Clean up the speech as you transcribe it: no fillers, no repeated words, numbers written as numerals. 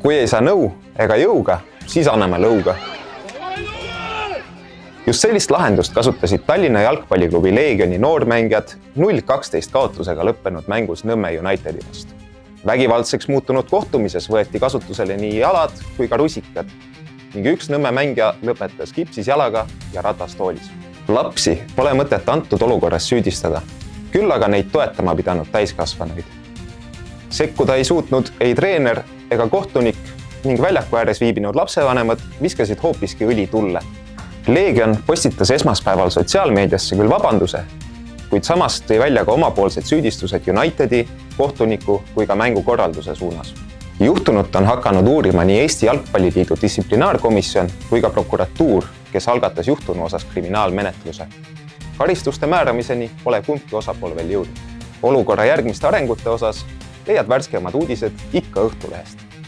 Kui ei saa nõu ega jõuga, siis anname lõuga. Just sellist lahendust kasutasid Tallinna jalgpalliklubi Leegioni noormängijad 0-12 kaotusega lõppenud mängus Nõmme Unitedi vastu. Vägivaldseks muutunud kohtumises võeti kasutusele nii jalad kui ka rusikad ning üks Nõmme mängija lõpetas kipsis jalaga ja ratastoolis. Lapsi pole mõtet antud olukorras süüdistada, küll aga neid toetama pidanud täiskasvanuid. Sekkuda ei suutnud ei treener ega kohtunik ning väljaku ääres viibinud lapsevanemad viskasid hoopiski õli tulle. Leegion postitas esmaspäeval sotsiaalmeediasse küll vabanduse, kuid samas tõi välja ka omapoolsed süüdistused Unitedi, kohtuniku kui ka mängukorralduse suunas. Juhtunut on hakanud uurima nii Eesti Jalgpalliliidu distsiplinaarkomisjon kui ka prokuratuur, kes algatas juhtunu osas kriminaalmenetluse. Karistuste määramiseni pole kumbki osapool veel jõudnud. Olukorra järgmiste arengute osas leiad värskemad uudised ikka Õhtulehest.